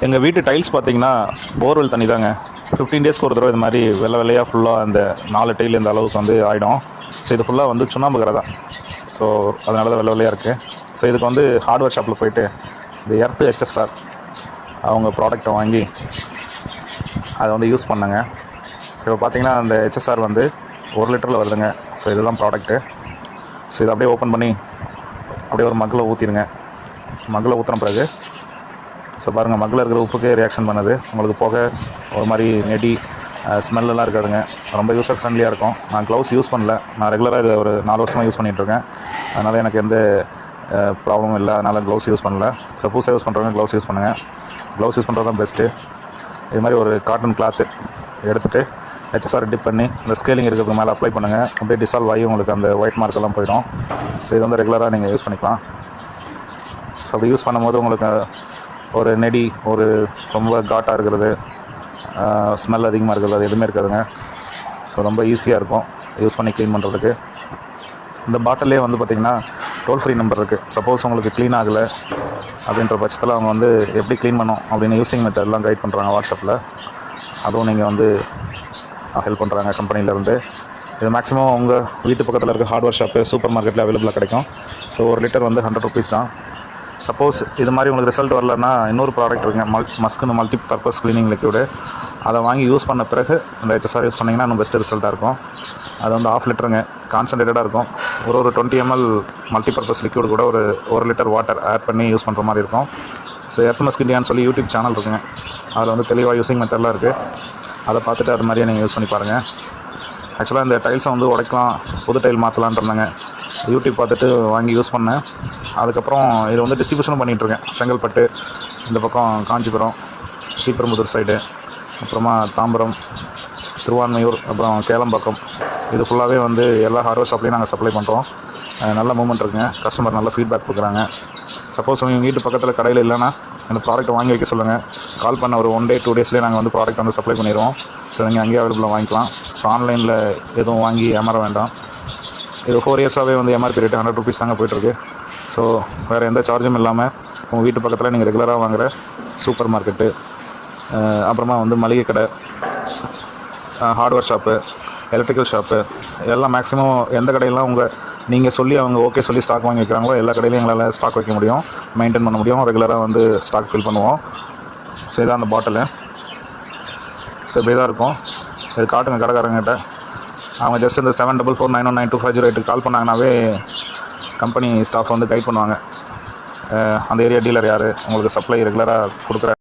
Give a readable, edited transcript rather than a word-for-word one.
எங்கள் வீட்டு டைல்ஸ் பார்த்தீங்கன்னா போர்வெல் தண்ணி தாங்க. 15 டேஸ்க்கு ஒரு தடவை இது மாதிரி வெள்ளை வெள்ளையாக ஃபுல்லாக அந்த 4 டைல் இந்த அளவுக்கு வந்து ஆகிடும். ஸோ இது ஃபுல்லாக வந்து சுண்ணாம்பு கரை தான். ஸோ அதனால தான் வெள்ளை வெள்ளையாக இருக்குது. ஸோ இதுக்கு வந்து ஹார்ட்வேர் ஷாப்பில் போயிட்டு இந்த எர்த்து HSR அவங்க ப்ராடக்டை வாங்கி அதை வந்து யூஸ் பண்ணேங்க. ஸோ இப்போ பார்த்தீங்கன்னா அந்த HSR வந்து 1 லிட்டரில் வருதுங்க. ஸோ இதுதான் ப்ராடக்ட்டு. ஸோ இதை அப்படியே ஓப்பன் பண்ணி அப்படியே ஒரு மக்கில் ஊற்றிடுங்க. மக்கில் ஊற்றின பிறகு ஸோ பாருங்கள், மக்கில் இருக்கிற உப்புக்கே ரியாக்ஷன் பண்ணுது. உங்களுக்கு போக ஒரு மாதிரி நெடி ஸ்மெல்லாம் இருக்காதுங்க. ரொம்ப யூஸர் ஃப்ரெண்ட்லியாக இருக்கும். நான் க்ளவுஸ் யூஸ் பண்ணல. நான் ரெகுலராக இது ஒரு 4 வருஷமாக யூஸ் பண்ணிகிட்ருக்கேன். அதனால் எனக்கு எந்த ப்ராப்ளமும் இல்லை. அதனால் க்ளவுஸ் யூஸ் பண்ணல. ஸோ புதுசாக யூஸ் பண்ணுறவங்க க்ளவுஸ் யூஸ் பண்ணுங்கள். க்ளவுஸ் யூஸ் பண்ணுறது தான் பெஸ்ட்டு. இது மாதிரி ஒரு காட்டன் கிளாத்து எடுத்துகிட்டு HSR டிப் பண்ணி இந்த ஸ்கேலிங் இருக்கிறதுக்கு மேலே அப்ளை பண்ணுங்கள். அப்படியே டிசால்வ் ஆகி உங்களுக்கு அந்த ஒயிட் மார்க்கெல்லாம் போயிடும். ஸோ இது வந்து ரெகுலராக நீங்கள் யூஸ் பண்ணிக்கலாம். ஸோ அப்படி யூஸ் பண்ணும்போது உங்களுக்கு ஒரு நெடி, ஒரு ரொம்ப காட்டாக இருக்கிறது, ஸ்மெல் அதிகமாக இருக்கிறது, அது எதுவுமே இருக்காதுங்க. ஸோ ரொம்ப ஈஸியாக இருக்கும் யூஸ் பண்ணி க்ளீன் பண்ணுறதுக்கு. இந்த பாட்டிலே வந்து பார்த்திங்கன்னா டோல் ஃப்ரீ நம்பர் இருக்குது. சப்போஸ் உங்களுக்கு க்ளீன் ஆகலை அப்படின்ற பட்சத்தில் அவங்க வந்து எப்படி க்ளீன் பண்ணோம் அப்படின்னு யூஸிங் மெத்தட்லாம் கைட் பண்ணுறாங்க வாட்ஸ்அப்பில். அதுவும் நீங்கள் வந்து ஹெல்ப் பண்ணுறாங்க கம்பெனிலேருந்து. இது மேக்ஸிமம் உங்கள் வீட்டு பக்கத்தில் இருக்க ஹார்ட்வேர் ஷாப்பு, சூப்பர் மார்க்கெட்டில் அவைலபிளாக கிடைக்கும். ஸோ 1 லிட்டர் வந்து 100 ருபீஸ் தான். சப்போஸ் இது மாதிரி உங்களுக்கு ரிசல்ட் வரலன்னா இன்னொரு ப்ராடக்ட் இருக்குங்க, மஸ்க்குன்னு மல்டி பர்பஸ் க்ளீனிங் லிக்விடு. அதை வாங்கி யூஸ் பண்ண பிறகு அந்த HSR யூஸ் பண்ணிங்கன்னா இன்னும் பெஸ்ட்டு ரிசல்ட்டாக இருக்கும். அது வந்து 1/2 லிட்டருங்க, கான்சன்ட்ரேட்டடாக இருக்கும். ஒரு 20 ml மல்டி பர்பஸ் லிக்விட் கூட ஒரு 1 லிட்டர் வாட்டர் ஆட் பண்ணி யூஸ் பண்ணுற மாதிரி இருக்கும். ஸோ எர்த் மஸ்க் இண்டியான்னு சொல்லி யூடியூப் சேனல் இருக்குங்க. அதில் வந்து தெளிவாக யூஸிங் மெத்தட்லாம் இருக்குது. அதை பார்த்துட்டு அது மாதிரியே நீங்கள் யூஸ் பண்ணி பாருங்கள். ஆக்சுவலாக இந்த டைல்ஸை வந்து உடைக்கலாம், புது டைல் மாற்றலான்றாங்க. யூடியூப் பார்த்துட்டு வாங்கி யூஸ் பண்ணேன். அதுக்கப்புறம் இதை வந்து டிஸ்ட்ரிபியூஷனும் பண்ணிகிட்ருக்கேன். செங்கல்பட்டு, இந்த பக்கம் காஞ்சிபுரம், ஸ்ரீபெரும்புதூர் சைடு, அப்புறமா தாம்பரம், திருவான்மையூர், அப்புறம் கேளம்பாக்கம், இது ஃபுல்லாகவே வந்து எல்லா ஹார்ட்வேர் ஷாப்லேயும் நாங்கள் சப்ளை பண்ணுறோம். நல்ல மூவ்மெண்ட் இருக்குங்க. கஸ்டமர் நல்ல ஃபீட்பேக் கொடுக்குறாங்க. சப்போஸ் உங்கள் வீட்டு பக்கத்தில் கடையில் இல்லைன்னா அந்த ப்ராடக்ட்டை வாங்கி வைக்க சொல்லுங்கள். கால் பண்ண ஒரு 1 day 2 daysலேயே நாங்கள் வந்து ப்ராடக்ட் வந்து சப்ளை பண்ணிடுவோம். ஸோ நீங்கள் அங்கேயே அவைலபிளாக வாங்கிக்கலாம். ஸோ ஆன்லைனில் எதுவும் வாங்கி ஏமாற வேண்டாம். இது 4 yearsஆகவே வந்து MRP ரேட்டு 100 ருபீஸ் தாங்க போய்ட்டுருக்கு. ஸோ வேறு எந்த சார்ஜும் இல்லாமல் உங்கள் வீட்டு பக்கத்தில் நீங்கள் ரெகுலராக வாங்குகிற சூப்பர் மார்க்கெட்டு, அப்புறமா வந்து மளிகை கடை, ஹார்ட்வேர் ஷாப்பு, எலக்ட்ரிக்கல் ஷாப்பு, எல்லாம் மேக்ஸிமம் எந்த கடையெல்லாம் நீங்கள் சொல்லி அவங்க ஓகே சொல்லி ஸ்டாக் வாங்கி வைக்கிறாங்களோ எல்லா கடையிலையும் எங்களால் ஸ்டாக் வைக்க முடியும், மெயின்டைன் பண்ண முடியும். ரெகுலராக வந்து ஸ்டாக் ஃபில் பண்ணுவோம். ஸோ இதான் அந்த பாட்டிலு. ஸோ இப்படி தான் இருக்கும். இது காட்டுங்க கடைக்காரங்கிட்ட. அவங்க ஜஸ்ட் இந்த 7449192508 கால் பண்ணாங்கன்னாவே கம்பெனி ஸ்டாஃப் வந்து கைட் பண்ணுவாங்க. அந்த ஏரியா டீலர் யார், உங்களுக்கு சப்ளை ரெகுலராக கொடுக்குற